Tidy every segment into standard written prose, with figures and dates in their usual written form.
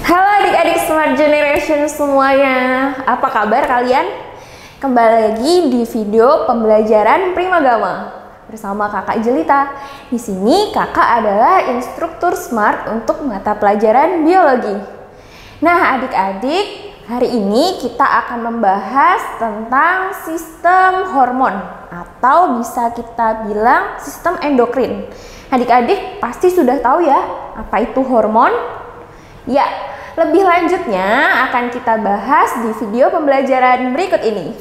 Halo adik-adik Smart Generation semuanya, apa kabar kalian? Kembali lagi di video pembelajaran Primagama bersama Kakak Jelita. Di sini Kakak adalah instruktur Smart untuk mata pelajaran biologi. Nah, adik-adik, hari ini kita akan membahas tentang sistem hormon atau bisa kita bilang sistem endokrin. Adik-adik pasti sudah tahu ya, apa itu hormon? Ya, lebih lanjutnya akan kita bahas di video pembelajaran berikut ini.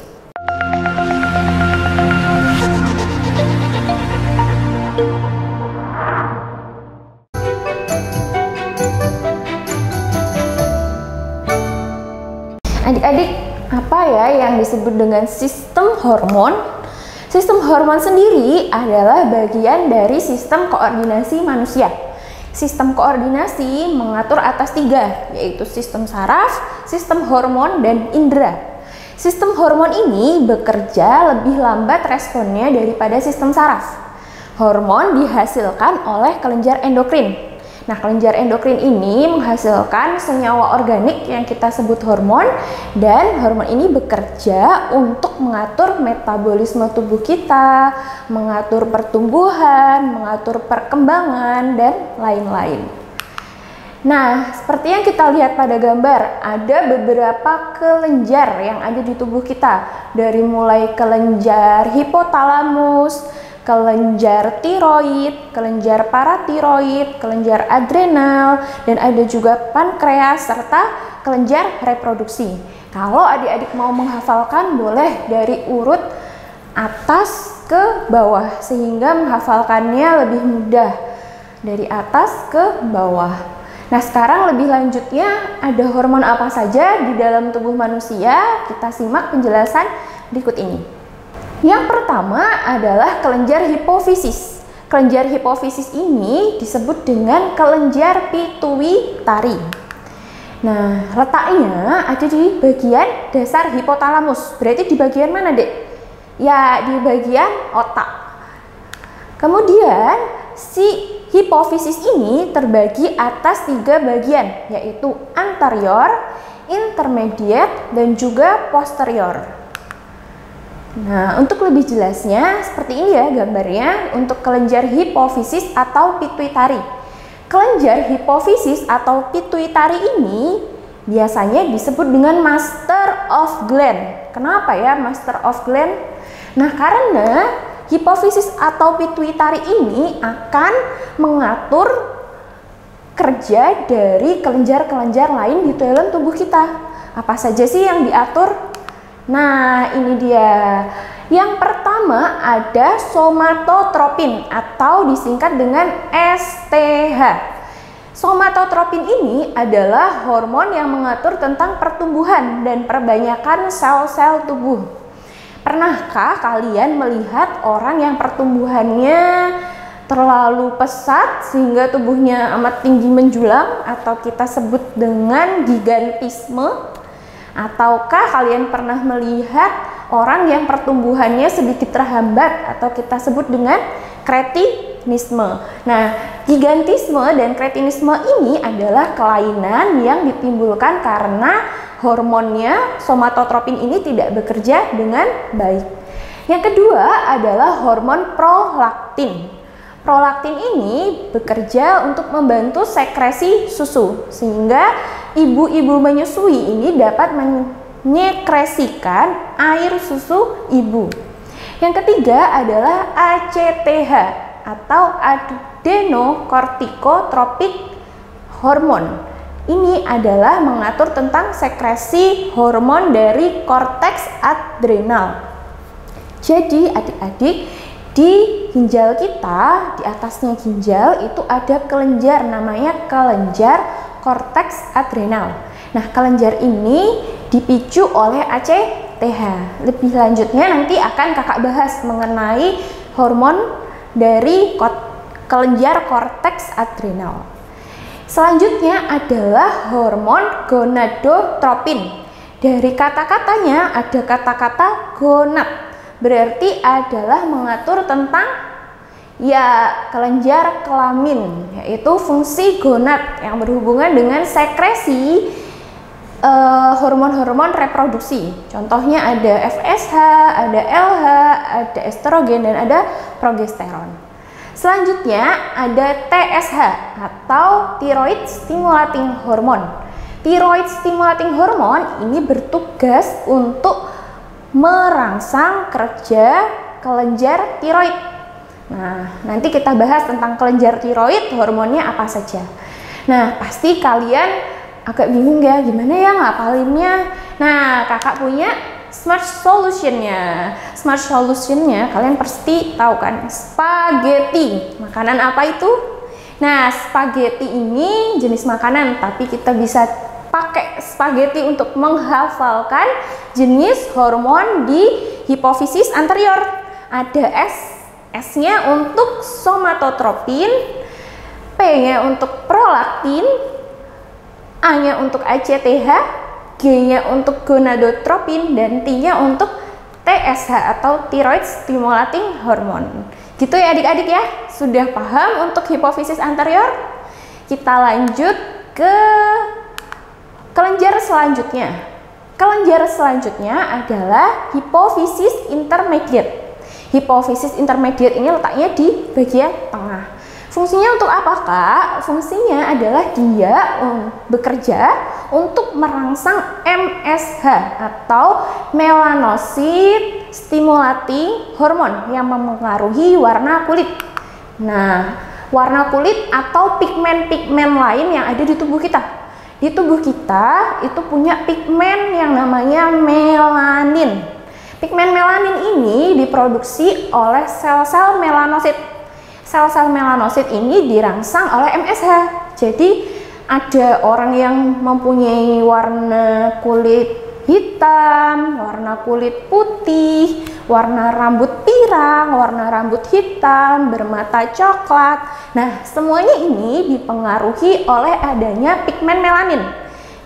Adik-adik, apa ya yang disebut dengan sistem hormon? Sistem hormon sendiri adalah bagian dari sistem koordinasi manusia. Sistem koordinasi mengatur atas tiga, yaitu sistem saraf, sistem hormon, dan indera. Sistem hormon ini bekerja lebih lambat responnya daripada sistem saraf. Hormon dihasilkan oleh kelenjar endokrin. Nah, kelenjar endokrin ini menghasilkan senyawa organik yang kita sebut hormon, dan hormon ini bekerja untuk mengatur metabolisme tubuh kita, mengatur pertumbuhan, mengatur perkembangan, dan lain-lain. Nah, seperti yang kita lihat pada gambar, ada beberapa kelenjar yang ada di tubuh kita, dari mulai kelenjar hipotalamus, kelenjar tiroid, kelenjar paratiroid, kelenjar adrenal, dan ada juga pankreas serta kelenjar reproduksi. Kalau adik-adik mau menghafalkan, boleh dari urut atas ke bawah sehingga menghafalkannya lebih mudah dari atas ke bawah. Nah, sekarang lebih lanjutnya ada hormon apa saja di dalam tubuh manusia. Kita simak penjelasan berikut ini. Yang pertama adalah kelenjar hipofisis. Kelenjar hipofisis ini disebut dengan kelenjar pituitari. Nah, letaknya ada di bagian dasar hipotalamus. Berarti di bagian mana, Dek? Ya, di bagian otak. Kemudian, si hipofisis ini terbagi atas tiga bagian, yaitu anterior, intermediate, dan juga posterior. Nah, untuk lebih jelasnya seperti ini ya gambarnya untuk kelenjar hipofisis atau pituitari. Kelenjar hipofisis atau pituitari ini biasanya disebut dengan master of gland. Kenapa ya master of gland? Nah, karena hipofisis atau pituitari ini akan mengatur kerja dari kelenjar-kelenjar lain di dalam tubuh kita. Apa saja sih yang diatur? Nah, ini dia. Yang pertama ada somatotropin atau disingkat dengan STH. Somatotropin ini adalah hormon yang mengatur tentang pertumbuhan dan perbanyakan sel-sel tubuh. Pernahkah kalian melihat orang yang pertumbuhannya terlalu pesat sehingga tubuhnya amat tinggi menjulang atau kita sebut dengan gigantisme? Ataukah kalian pernah melihat orang yang pertumbuhannya sedikit terhambat atau kita sebut dengan kretinisme? Nah, gigantisme dan kretinisme ini adalah kelainan yang ditimbulkan karena hormonnya somatotropin ini tidak bekerja dengan baik. Yang kedua adalah hormon prolaktin. Prolaktin ini bekerja untuk membantu sekresi susu sehingga ibu-ibu menyusui ini dapat menyekresikan air susu ibu. Yang ketiga adalah ACTH atau adenocorticotropic hormone. Ini adalah mengatur tentang sekresi hormon dari korteks adrenal. Jadi adik-adik, di ginjal kita, di atasnya ginjal itu ada kelenjar namanya kelenjar korteks adrenal. Nah, kelenjar ini dipicu oleh ACTH. Lebih lanjutnya nanti akan kakak bahas mengenai hormon dari kelenjar korteks adrenal. Selanjutnya adalah hormon gonadotropin. Dari kata-katanya ada kata-kata gonad. Berarti adalah mengatur tentang Ya, kelenjar kelamin, yaitu fungsi gonad yang berhubungan dengan sekresi hormon-hormon reproduksi. Contohnya ada FSH, ada LH, ada estrogen, dan ada progesteron. Selanjutnya ada TSH atau thyroid stimulating hormone. Thyroid stimulating hormone ini bertugas untuk merangsang kerja kelenjar tiroid. Nah, nanti kita bahas tentang kelenjar tiroid, hormonnya apa saja. Nah, pasti kalian agak bingung ya, gimana ya ngapalinnya. Nah, kakak punya smart solutionnya. Smart solutionnya kalian pasti tahu kan, spaghetti. Makanan apa itu? Nah, spaghetti ini jenis makanan, tapi kita bisa pakai spaghetti untuk menghafalkan jenis hormon di hipofisis anterior. Ada S-nya untuk somatotropin, P-nya untuk prolaktin, A-nya untuk ACTH, G-nya untuk gonadotropin, dan T-nya untuk TSH atau thyroid stimulating hormone. Gitu ya adik-adik ya, sudah paham untuk hipofisis anterior? Kita lanjut ke kelenjar selanjutnya. Kelenjar selanjutnya adalah hipofisis intermediate. Hipofisis intermediate ini letaknya di bagian tengah. Fungsinya untuk apa, Kak? Fungsinya adalah dia bekerja untuk merangsang MSH atau melanocyte stimulating hormone yang mempengaruhi warna kulit. Nah, warna kulit atau pigmen-pigmen lain yang ada di tubuh kita. Di tubuh kita itu punya pigmen yang namanya melanin. Pigmen melanin ini diproduksi oleh sel-sel melanosit. Sel-sel melanosit ini dirangsang oleh MSH. Jadi ada orang yang mempunyai warna kulit hitam, warna kulit putih, warna rambut pirang, warna rambut hitam, bermata coklat. Nah, semuanya ini dipengaruhi oleh adanya pigmen melanin.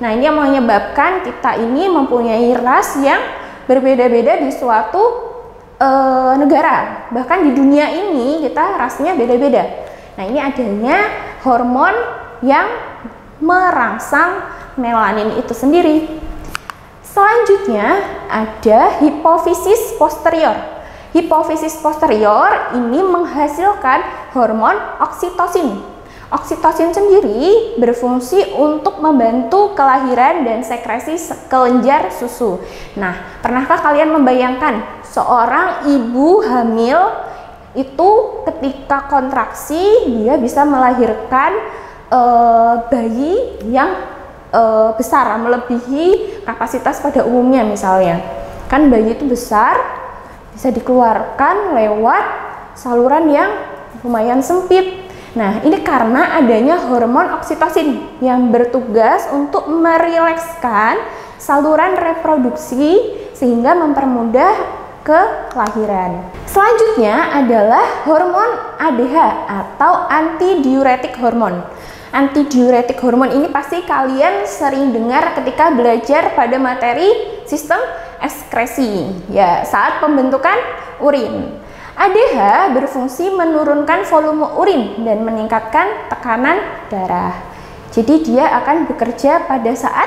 Nah, ini yang menyebabkan kita ini mempunyai ras yang berbeda-beda di suatu negara. Bahkan di dunia ini kita rasnya beda-beda. Nah, ini adanya hormon yang merangsang melanin itu sendiri. Selanjutnya ada hipofisis posterior. Hipofisis posterior ini menghasilkan hormon oksitosin. Oksitosin sendiri berfungsi untuk membantu kelahiran dan sekresi kelenjar susu. Nah, pernahkah kalian membayangkan seorang ibu hamil itu ketika kontraksi dia bisa melahirkan bayi yang besar, melebihi kapasitas pada umumnya misalnya. Kan bayi itu besar, bisa dikeluarkan lewat saluran yang lumayan sempit. Nah, ini karena adanya hormon oksitosin yang bertugas untuk merilekskan saluran reproduksi sehingga mempermudah kelahiran. Selanjutnya adalah hormon ADH atau antidiuretik hormon. Antidiuretik hormon ini pasti kalian sering dengar ketika belajar pada materi sistem ekskresi, ya, saat pembentukan urin. ADH berfungsi menurunkan volume urin dan meningkatkan tekanan darah. Jadi dia akan bekerja pada saat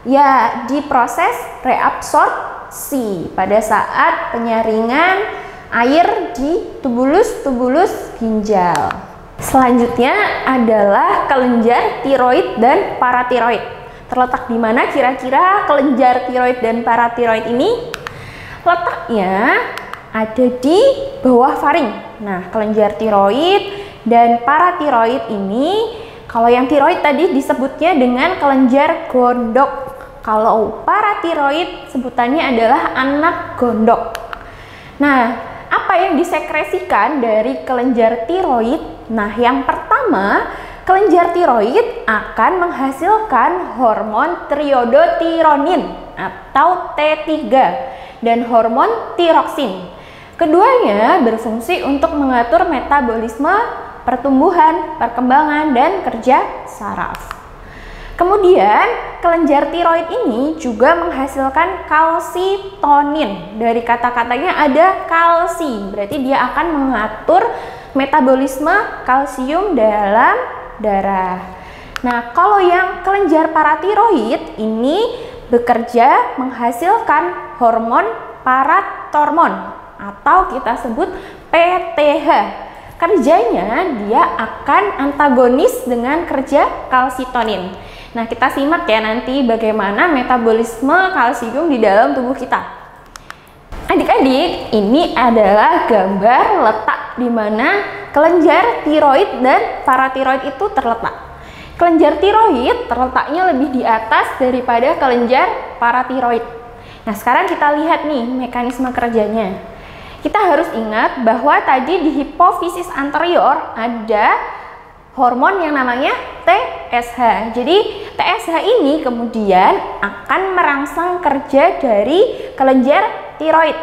ya di proses reabsorpsi, pada saat penyaringan air di tubulus ginjal. Selanjutnya adalah kelenjar tiroid dan paratiroid. Terletak di mana kira-kira kelenjar tiroid dan paratiroid ini? Letaknya ada di bawah faring. Nah, kelenjar tiroid dan paratiroid ini, kalau yang tiroid tadi disebutnya dengan kelenjar gondok. Kalau paratiroid sebutannya adalah anak gondok. Nah, apa yang disekresikan dari kelenjar tiroid? Nah, yang pertama, kelenjar tiroid akan menghasilkan hormon triodotironin atau T3 dan hormon tiroksin. Keduanya berfungsi untuk mengatur metabolisme, pertumbuhan, perkembangan, dan kerja saraf. Kemudian, kelenjar tiroid ini juga menghasilkan kalsitonin. Dari kata-katanya ada kalsi, berarti dia akan mengatur metabolisme kalsium dalam darah. Nah, kalau yang kelenjar paratiroid ini bekerja menghasilkan hormon paratormon atau kita sebut PTH. Kerjanya dia akan antagonis dengan kerja kalsitonin. Nah, kita simak ya nanti bagaimana metabolisme kalsium di dalam tubuh kita. Adik-adik, ini adalah gambar letak di mana kelenjar tiroid dan paratiroid itu terletak. Kelenjar tiroid terletaknya lebih di atas daripada kelenjar paratiroid. Nah, sekarang kita lihat nih mekanisme kerjanya. Kita harus ingat bahwa tadi di hipofisis anterior ada hormon yang namanya TSH. Jadi TSH ini kemudian akan merangsang kerja dari kelenjar tiroid.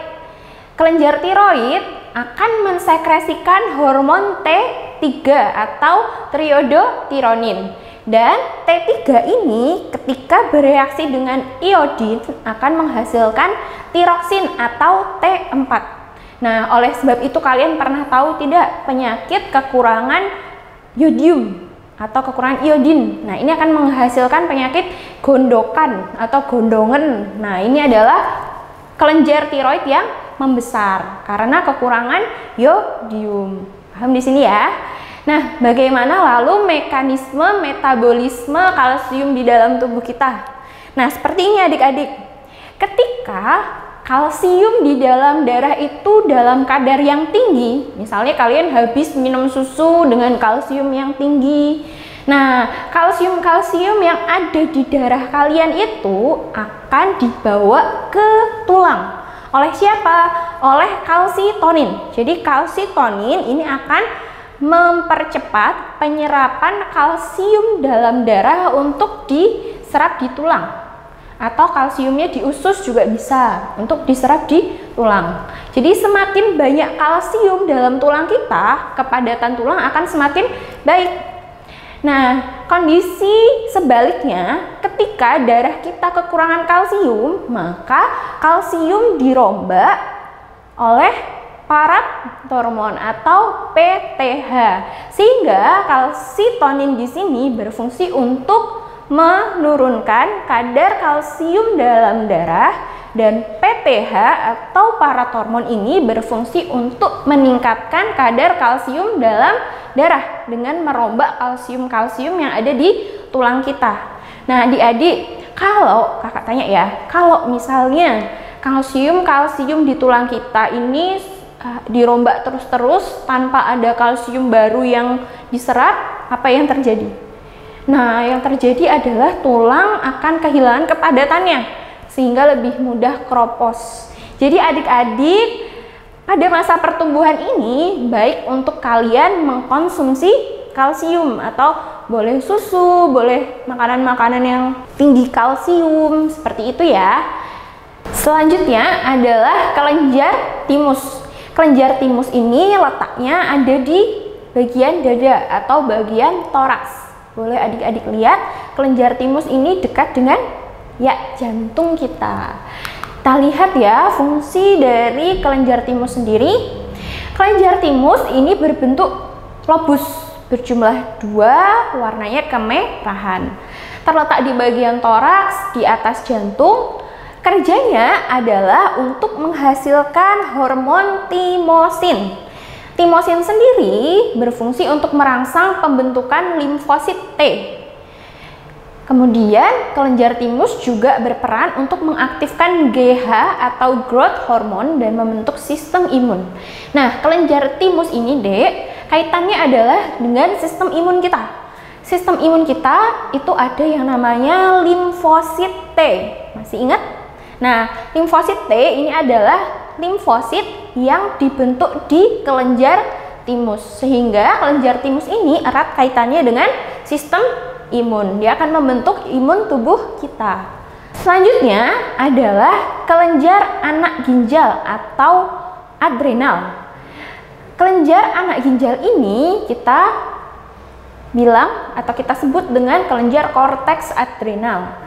Kelenjar tiroid akan mensekresikan hormon T3 atau triodotironin. Dan T3 ini ketika bereaksi dengan iodin akan menghasilkan tiroksin atau T4. Nah, oleh sebab itu kalian pernah tahu tidak penyakit kekurangan yodium atau kekurangan iodin. Nah, ini akan menghasilkan penyakit gondokan atau gondongan. Nah, ini adalah kelenjar tiroid yang membesar karena kekurangan yodium. Paham di sini ya? Nah, bagaimana lalu mekanisme metabolisme kalsium di dalam tubuh kita? Nah, seperti ini adik-adik. Ketika kalsium di dalam darah itu dalam kadar yang tinggi, misalnya kalian habis minum susu dengan kalsium yang tinggi. Nah, kalsium-kalsium yang ada di darah kalian itu akan dibawa ke tulang. Oleh siapa? Oleh kalsitonin. Jadi kalsitonin ini akan mempercepat penyerapan kalsium dalam darah untuk diserap di tulang. Atau kalsiumnya di usus juga bisa untuk diserap di tulang. Jadi semakin banyak kalsium dalam tulang kita, kepadatan tulang akan semakin baik. Nah, kondisi sebaliknya, ketika darah kita kekurangan kalsium, maka kalsium dirombak oleh paratormon atau PTH, sehingga kalsitonin di sini berfungsi untuk menurunkan kadar kalsium dalam darah, dan PTH atau paratormon ini berfungsi untuk meningkatkan kadar kalsium dalam darah dengan merombak kalsium-kalsium yang ada di tulang kita. Nah, adik-adik, kalau kakak tanya ya, kalau misalnya kalsium di tulang kita ini dirombak terus-terus tanpa ada kalsium baru yang diserap, apa yang terjadi? Nah, yang terjadi adalah tulang akan kehilangan kepadatannya sehingga lebih mudah kropos. Jadi adik-adik, pada masa pertumbuhan ini baik untuk kalian mengkonsumsi kalsium atau boleh susu, boleh makanan-makanan yang tinggi kalsium seperti itu ya. Selanjutnya adalah kelenjar timus. Kelenjar timus ini letaknya ada di bagian dada atau bagian toraks. Boleh adik-adik lihat, kelenjar timus ini dekat dengan jantung kita. Kita lihat ya fungsi dari kelenjar timus sendiri. Kelenjar timus ini berbentuk lobus, berjumlah 2, warnanya kemerahan. Terletak di bagian toraks, di atas jantung. Kerjanya adalah untuk menghasilkan hormon timosin. Timosin sendiri berfungsi untuk merangsang pembentukan limfosit T. Kemudian kelenjar timus juga berperan untuk mengaktifkan GH atau growth hormone dan membentuk sistem imun. Nah, kelenjar timus ini, Dek, kaitannya adalah dengan sistem imun kita. Sistem imun kita itu ada yang namanya limfosit T. Masih ingat? Nah, limfosit T ini adalah limfosit yang dibentuk di kelenjar timus, sehingga kelenjar timus ini erat kaitannya dengan sistem imun. Dia akan membentuk imun tubuh kita. Selanjutnya adalah kelenjar anak ginjal atau adrenal. Kelenjar anak ginjal ini kita bilang atau kita sebut dengan kelenjar korteks adrenal.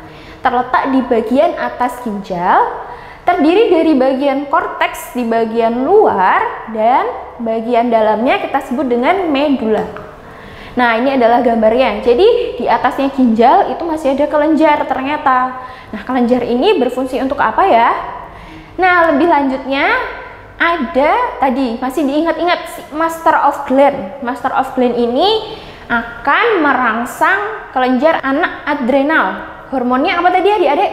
Terletak di bagian atas ginjal. terdiri dari bagian korteks di bagian luar dan bagian dalamnya kita sebut dengan medula. Nah, ini adalah gambarnya. Jadi, di atasnya ginjal itu masih ada kelenjar ternyata. Nah, kelenjar ini berfungsi untuk apa ya? Nah, lebih lanjutnya ada tadi, masih diingat-ingat si Master of Gland. Master of Gland ini akan merangsang kelenjar anak adrenal. Hormonnya apa tadi adik-adik?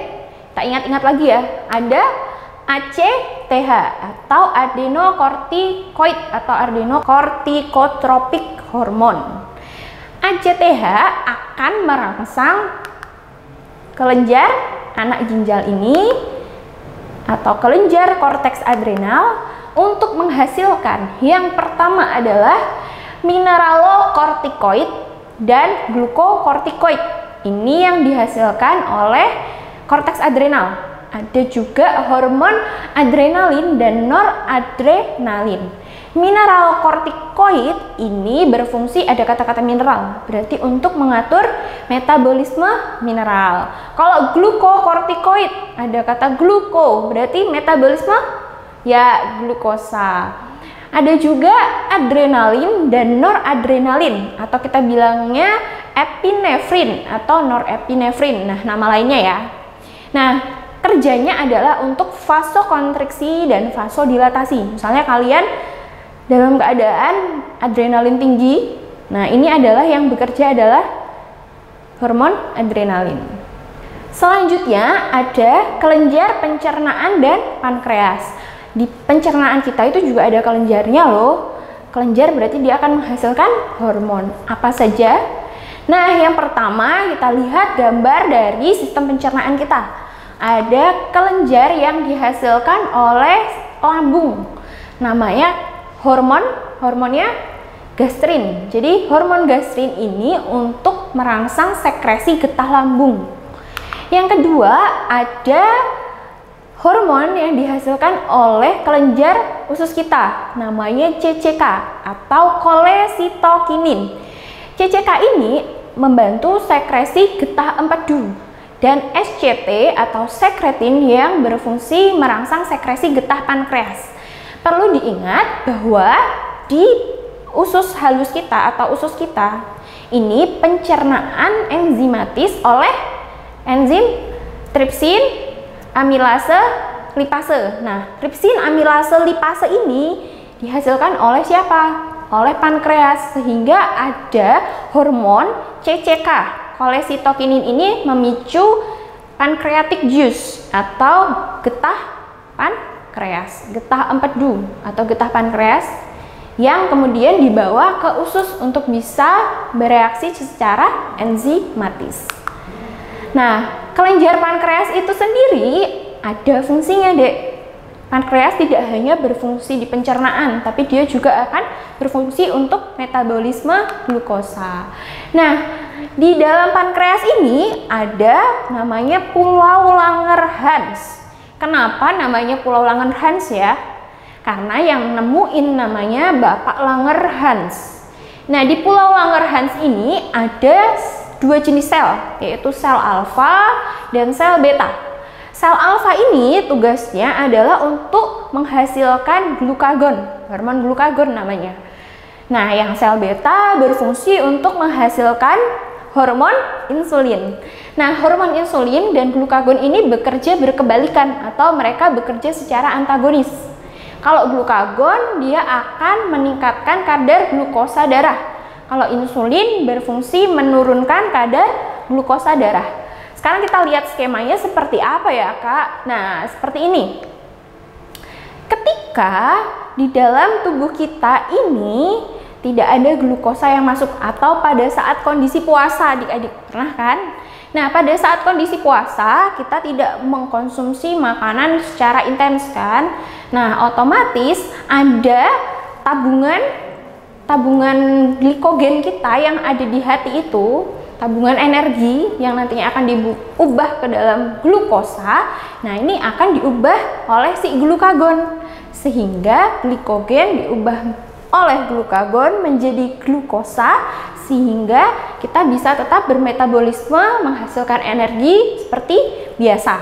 Tak ingat-ingat lagi ya. Ada ACTH atau adenocorticoid atau adenocorticotropic hormone. ACTH akan merangsang kelenjar anak ginjal ini atau kelenjar korteks adrenal untuk menghasilkan yang pertama adalah mineralokortikoid dan glukokortikoid. Ini yang dihasilkan oleh korteks adrenal. Ada juga hormon adrenalin dan noradrenalin. Mineralokortikoid ini berfungsi, ada kata-kata mineral, berarti untuk mengatur metabolisme mineral. Kalau glukokortikoid, ada kata gluko, berarti metabolisme ya glukosa. Ada juga adrenalin dan noradrenalin, atau kita bilangnya epinefrin atau norepinefrin. Nah, nama lainnya ya. Nah, kerjanya adalah untuk vasokonstriksi dan vasodilatasi. Misalnya kalian dalam keadaan adrenalin tinggi, nah ini adalah yang bekerja adalah hormon adrenalin. Selanjutnya ada kelenjar pencernaan dan pankreas. Di pencernaan kita itu juga ada kelenjarnya loh. Kelenjar berarti dia akan menghasilkan hormon. Apa saja? Nah, yang pertama kita lihat gambar dari sistem pencernaan kita. Ada kelenjar yang dihasilkan oleh lambung. Namanya hormonnya gastrin. Jadi hormon gastrin ini untuk merangsang sekresi getah lambung. Yang kedua ada hormon yang dihasilkan oleh kelenjar usus kita. Namanya CCK atau kolesitokinin. CCK ini membantu sekresi getah empedu. Dan SCT atau sekretin yang berfungsi merangsang sekresi getah pankreas. Perlu diingat bahwa di usus halus kita atau usus kita ini pencernaan enzimatis oleh enzim tripsin, amilase, lipase. Nah, tripsin, amilase, lipase ini dihasilkan oleh siapa? Oleh pankreas, sehingga ada hormon CCK. Kolesitokinin ini memicu pancreatic juice atau getah pankreas, getah empedu atau getah pankreas yang kemudian dibawa ke usus untuk bisa bereaksi secara enzimatis. Nah, kelenjar pankreas itu sendiri ada fungsinya, Dek. Pankreas tidak hanya berfungsi di pencernaan, tapi dia juga akan berfungsi untuk metabolisme glukosa. Nah, di dalam pankreas ini ada namanya Pulau Langerhans. Kenapa namanya Pulau Langerhans ya? Karena yang nemuin namanya Bapak Langerhans. Nah, di Pulau Langerhans ini ada dua jenis sel, yaitu sel alfa dan sel beta. Sel alfa ini tugasnya adalah untuk menghasilkan glukagon, hormon glukagon namanya. Nah, yang sel beta berfungsi untuk menghasilkan hormon insulin. Nah, hormon insulin dan glukagon ini bekerja berkebalikan atau mereka bekerja secara antagonis. Kalau glukagon dia akan meningkatkan kadar glukosa darah. Kalau insulin berfungsi menurunkan kadar glukosa darah. Sekarang kita lihat skemanya seperti apa ya, Kak? Nah, seperti ini. Ketika di dalam tubuh kita ini tidak ada glukosa yang masuk atau pada saat kondisi puasa, adik-adik pernah kan? Nah, pada saat kondisi puasa kita tidak mengkonsumsi makanan secara intens kan? Nah, otomatis ada tabungan glikogen kita yang ada di hati itu, tabungan energi yang nantinya akan diubah ke dalam glukosa. Nah, ini akan diubah oleh si glukagon sehingga glikogen diubah oleh glukagon menjadi glukosa sehingga kita bisa tetap bermetabolisme menghasilkan energi seperti biasa.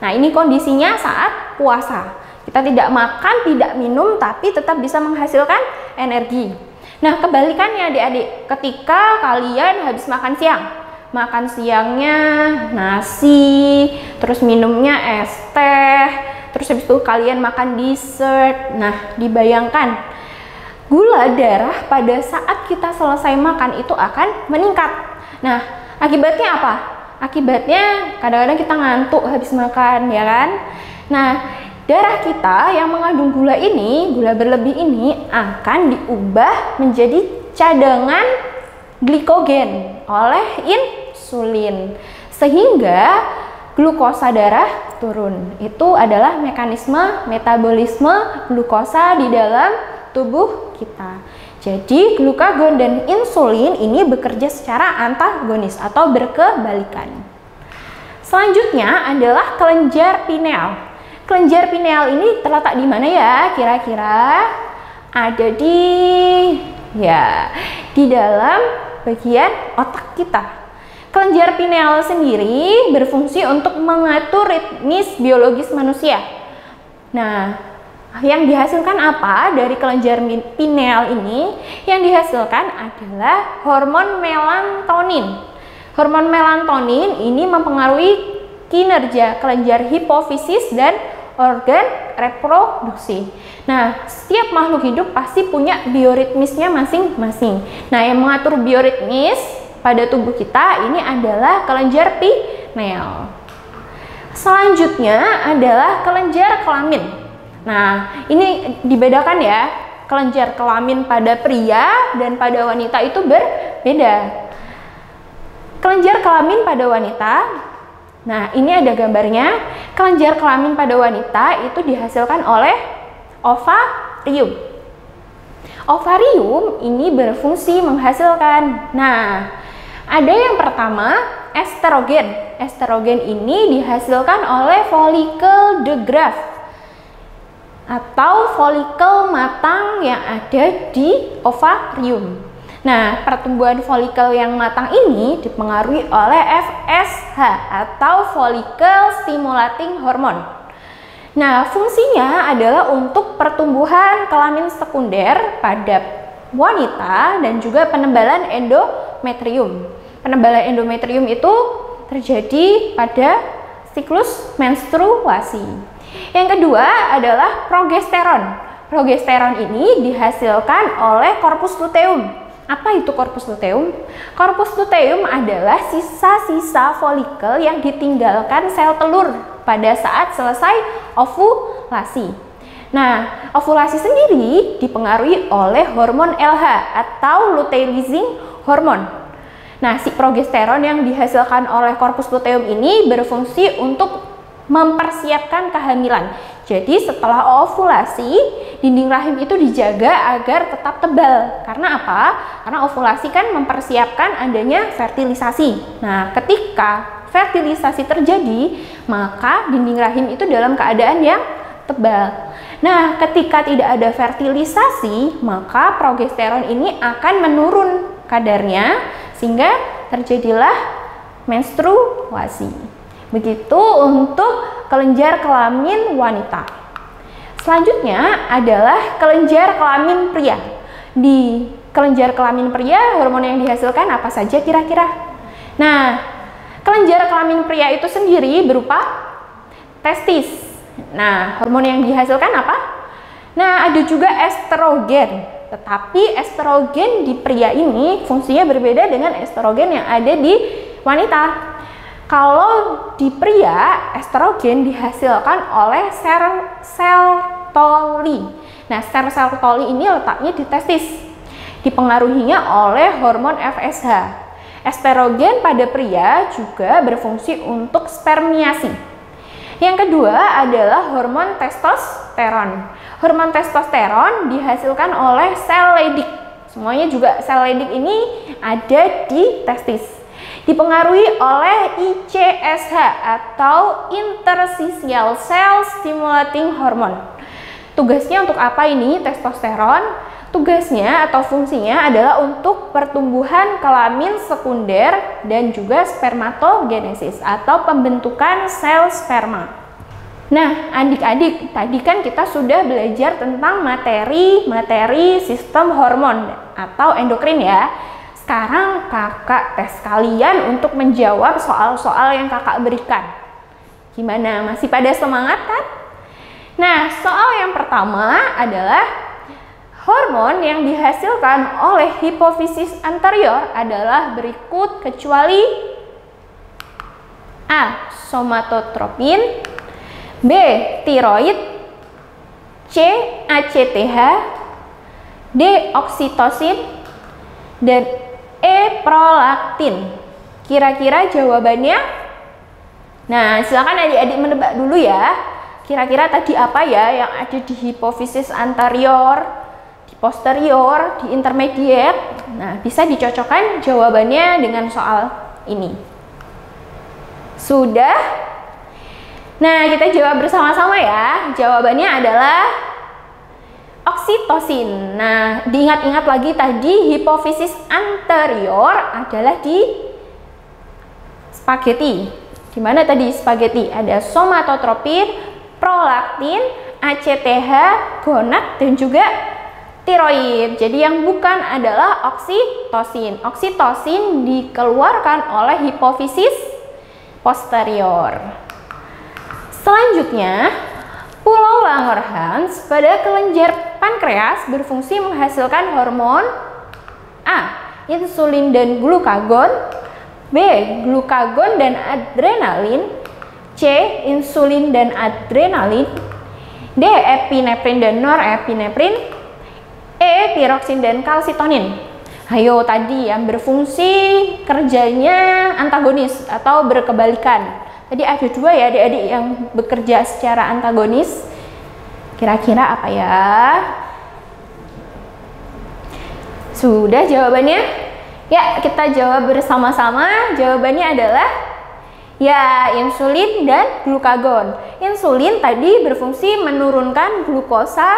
Nah, ini kondisinya saat puasa. Kita tidak makan, tidak minum, tapi tetap bisa menghasilkan energi. Nah, kebalikannya adik-adik, ketika kalian habis makan siang, makan siangnya nasi, terus minumnya es teh, terus habis itu kalian makan dessert. Nah, dibayangkan gula darah pada saat kita selesai makan itu akan meningkat. Nah, akibatnya apa? Akibatnya kadang-kadang kita ngantuk habis makan, ya kan? Nah, darah kita yang mengandung gula ini, gula berlebih ini akan diubah menjadi cadangan glikogen oleh insulin, sehingga glukosa darah turun. Itu adalah mekanisme metabolisme glukosa di dalam tubuh kita. Jadi glukagon dan insulin ini bekerja secara antagonis atau berkebalikan. Selanjutnya adalah kelenjar pineal. Kelenjar pineal ini terletak di mana ya? Kira-kira ada di dalam bagian otak kita. Kelenjar pineal sendiri berfungsi untuk mengatur ritmis biologis manusia. Nah, yang dihasilkan apa dari kelenjar pineal ini? Yang dihasilkan adalah hormon melatonin. Hormon melatonin ini mempengaruhi kinerja kelenjar hipofisis dan organ reproduksi. Nah, setiap makhluk hidup pasti punya bioritmisnya masing-masing. Nah, yang mengatur bioritmis pada tubuh kita ini adalah kelenjar pineal. Selanjutnya adalah kelenjar kelamin. Nah, ini dibedakan ya, kelenjar kelamin pada pria dan pada wanita itu berbeda. Kelenjar kelamin pada wanita, nah ini ada gambarnya. Kelenjar kelamin pada wanita itu dihasilkan oleh ovarium. Ovarium ini berfungsi menghasilkan, nah ada yang pertama estrogen. Estrogen ini dihasilkan oleh folikel de Graaff atau folikel matang yang ada di ovarium. Nah, pertumbuhan folikel yang matang ini dipengaruhi oleh FSH atau follicle stimulating hormone. Nah, fungsinya adalah untuk pertumbuhan kelamin sekunder pada wanita dan juga penebalan endometrium. Penebalan endometrium itu terjadi pada siklus menstruasi. Yang kedua adalah progesteron. Progesteron ini dihasilkan oleh corpus luteum. Apa itu corpus luteum? Corpus luteum adalah sisa-sisa folikel yang ditinggalkan sel telur pada saat selesai ovulasi. Nah, ovulasi sendiri dipengaruhi oleh hormon LH atau luteinizing hormone. Nah, si progesteron yang dihasilkan oleh corpus luteum ini berfungsi untuk mempersiapkan kehamilan. Jadi setelah ovulasi, dinding rahim itu dijaga agar tetap tebal. Karena apa? Karena ovulasi kan mempersiapkan adanya fertilisasi. Nah, ketika fertilisasi terjadi, maka dinding rahim itu dalam keadaan yang tebal. Nah, ketika tidak ada fertilisasi, maka progesteron ini akan menurun kadarnya sehingga terjadilah menstruasi. Begitu untuk kelenjar kelamin wanita. Selanjutnya adalah kelenjar kelamin pria. Di kelenjar kelamin pria, hormon yang dihasilkan apa saja kira-kira? Nah, kelenjar kelamin pria itu sendiri berupa testis. Nah, hormon yang dihasilkan apa? Nah, ada juga estrogen. Tetapi estrogen di pria ini fungsinya berbeda dengan estrogen yang ada di wanita. Kalau di pria, estrogen dihasilkan oleh sel Tolli. Nah, sel Tolli ini letaknya di testis. Dipengaruhinya oleh hormon FSH. Estrogen pada pria juga berfungsi untuk spermiasi. Yang kedua adalah hormon testosteron. Hormon testosteron dihasilkan oleh sel Leydig. Semuanya juga sel Leydig ini ada di testis. Dipengaruhi oleh ICSH atau interstitial cell stimulating hormone. Tugasnya untuk apa ini testosteron? Tugasnya atau fungsinya adalah untuk pertumbuhan kelamin sekunder dan juga spermatogenesis atau pembentukan sel sperma. Nah, adik-adik, tadi kan kita sudah belajar tentang materi sistem hormon atau endokrin ya. Sekarang kakak tes kalian untuk menjawab soal-soal yang kakak berikan. Gimana? Masih pada semangat kan? Nah, soal yang pertama adalah hormon yang dihasilkan oleh hipofisis anterior adalah berikut kecuali A. Somatotropin, B. Tiroid, C. ACTH, D. Oksitosin, dan E. Prolaktin. Kira-kira jawabannya? Nah, silakan adik-adik menebak dulu ya. Kira-kira tadi apa ya yang ada di hipofisis anterior, di posterior, di intermediate? Nah, bisa dicocokkan jawabannya dengan soal ini. Sudah? Nah, kita jawab bersama-sama ya. Jawabannya adalah oksitosin. Nah, diingat-ingat lagi tadi hipofisis anterior adalah di spaghetti. Di mana tadi spaghetti? Ada somatotropin, prolaktin, ACTH, gonad, dan juga tiroid. Jadi yang bukan adalah oksitosin. Oksitosin dikeluarkan oleh hipofisis posterior. Selanjutnya, pulau Langerhans pada kelenjar pankreas berfungsi menghasilkan hormon A. Insulin dan glukagon, B. Glukagon dan adrenalin, C. Insulin dan adrenalin, D. Epinefrin dan norepinefrin, E. Tiroksin dan kalsitonin. Ayo tadi yang berfungsi kerjanya antagonis atau berkebalikan. Tadi ada dua ya adik-adik yang bekerja secara antagonis. Kira-kira apa ya? Sudah jawabannya? Ya, kita jawab bersama-sama. Jawabannya adalah ya, insulin dan glukagon. Insulin tadi berfungsi menurunkan glukosa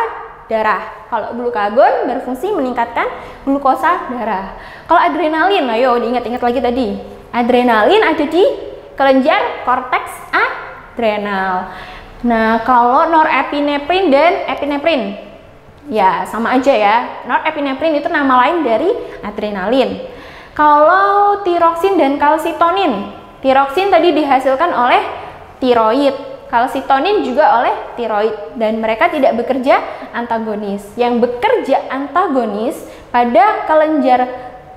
darah. Kalau glukagon berfungsi meningkatkan glukosa darah. Kalau adrenalin, ayo diingat-ingat lagi tadi. Adrenalin ada di kelenjar korteks adrenal. Nah, kalau norepinefrin dan epinefrin, ya sama aja ya. Norepinefrin itu nama lain dari adrenalin. Kalau tiroksin dan kalsitonin, tiroksin tadi dihasilkan oleh tiroid, kalsitonin juga oleh tiroid, dan mereka tidak bekerja antagonis. Yang bekerja antagonis pada kelenjar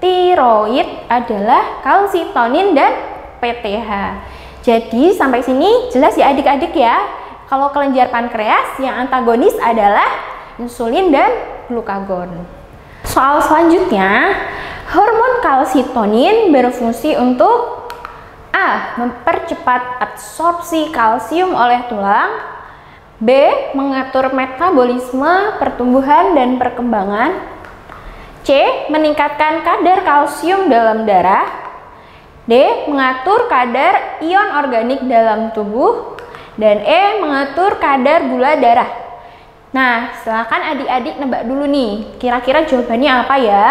tiroid adalah kalsitonin dan PTH. Jadi sampai sini jelas ya adik-adik ya. Kalau kelenjar pankreas yang antagonis adalah insulin dan glukagon. Soal selanjutnya, hormon kalsitonin berfungsi untuk A. Mempercepat absorpsi kalsium oleh tulang, B. Mengatur metabolisme, pertumbuhan, dan perkembangan, C. Meningkatkan kadar kalsium dalam darah, D. Mengatur kadar ion organik dalam tubuh, dan E. Mengatur kadar gula darah. Nah, silakan adik-adik nebak dulu nih, kira-kira jawabannya apa ya?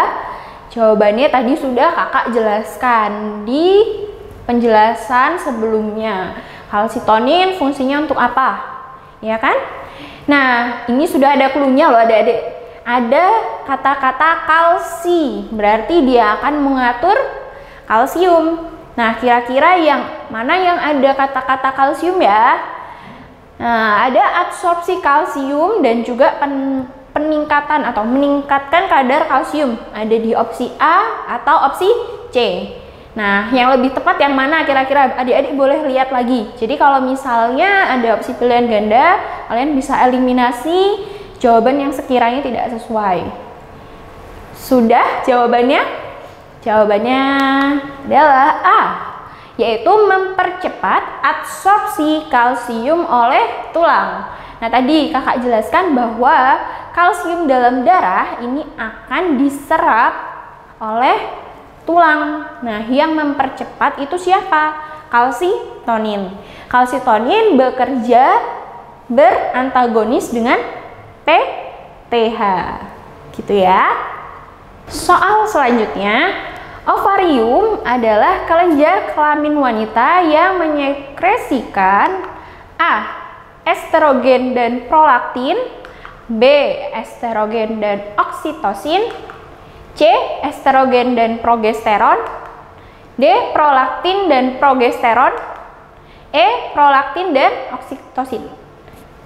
Jawabannya tadi sudah kakak jelaskan di penjelasan sebelumnya. Kalsitonin fungsinya untuk apa? Ya kan? Nah, ini sudah ada clue-nya loh adik-adik. Ada kata-kata kalsi, berarti dia akan mengatur kalsium. Nah, kira-kira yang mana yang ada kata-kata kalsium ya? Nah, ada absorpsi kalsium dan juga peningkatan atau meningkatkan kadar kalsium. Ada di opsi A atau opsi C. Nah, yang lebih tepat yang mana kira-kira adik-adik boleh lihat lagi. Jadi kalau misalnya ada opsi pilihan ganda, kalian bisa eliminasi jawaban yang sekiranya tidak sesuai. Sudah jawabannya? Jawabannya adalah A, yaitu mempercepat absorpsi kalsium oleh tulang. Nah, tadi kakak jelaskan bahwa kalsium dalam darah ini akan diserap oleh tulang. Nah, yang mempercepat itu siapa? Kalsitonin. Kalsitonin bekerja berantagonis dengan PTH. Gitu ya. Soal selanjutnya, ovarium adalah kelenjar kelamin wanita yang menyekresikan A. estrogen dan prolaktin, B. estrogen dan oksitosin, C. estrogen dan progesteron, D. prolaktin dan progesteron, E. prolaktin dan oksitosin.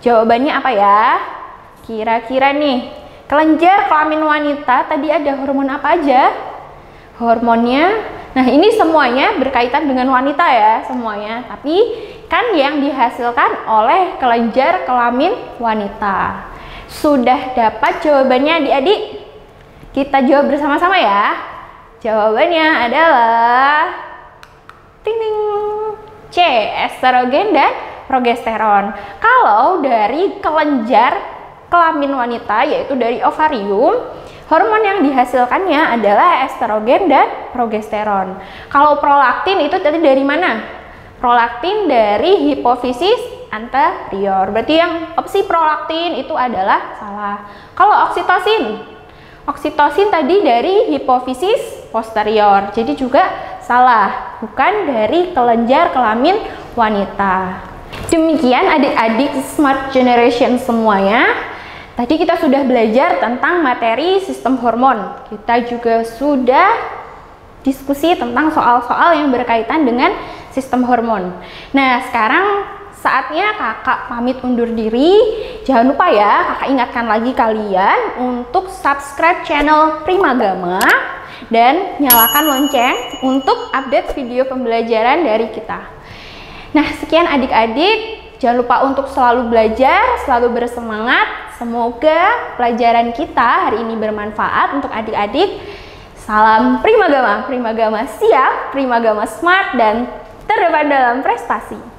Jawabannya apa ya? Kira-kira nih, kelenjar kelamin wanita tadi ada hormon apa aja? Hormonnya, nah ini semuanya berkaitan dengan wanita ya, semuanya. Tapi kan yang dihasilkan oleh kelenjar kelamin wanita. Sudah dapat jawabannya adik-adik? Kita jawab bersama-sama ya. Jawabannya adalah ting ting, C. estrogen dan progesteron. Kalau dari kelenjar kelamin wanita, yaitu dari ovarium, hormon yang dihasilkannya adalah estrogen dan progesteron. Kalau prolaktin itu tadi dari mana? Prolaktin dari hipofisis anterior. Berarti yang opsi prolaktin itu adalah salah. Kalau oksitosin, oksitosin tadi dari hipofisis posterior. Jadi juga salah, bukan dari kelenjar kelamin wanita. Demikian adik-adik Smart Generation semuanya. Tadi kita sudah belajar tentang materi sistem hormon. Kita juga sudah diskusi tentang soal-soal yang berkaitan dengan sistem hormon. Nah, sekarang saatnya kakak pamit undur diri. Jangan lupa ya, kakak ingatkan lagi kalian untuk subscribe channel Primagama dan nyalakan lonceng untuk update video pembelajaran dari kita. Nah, sekian adik-adik. Jangan lupa untuk selalu belajar, selalu bersemangat. Semoga pelajaran kita hari ini bermanfaat untuk adik-adik. Salam Primagama, Primagama siap, Primagama smart dan terdepan dalam prestasi.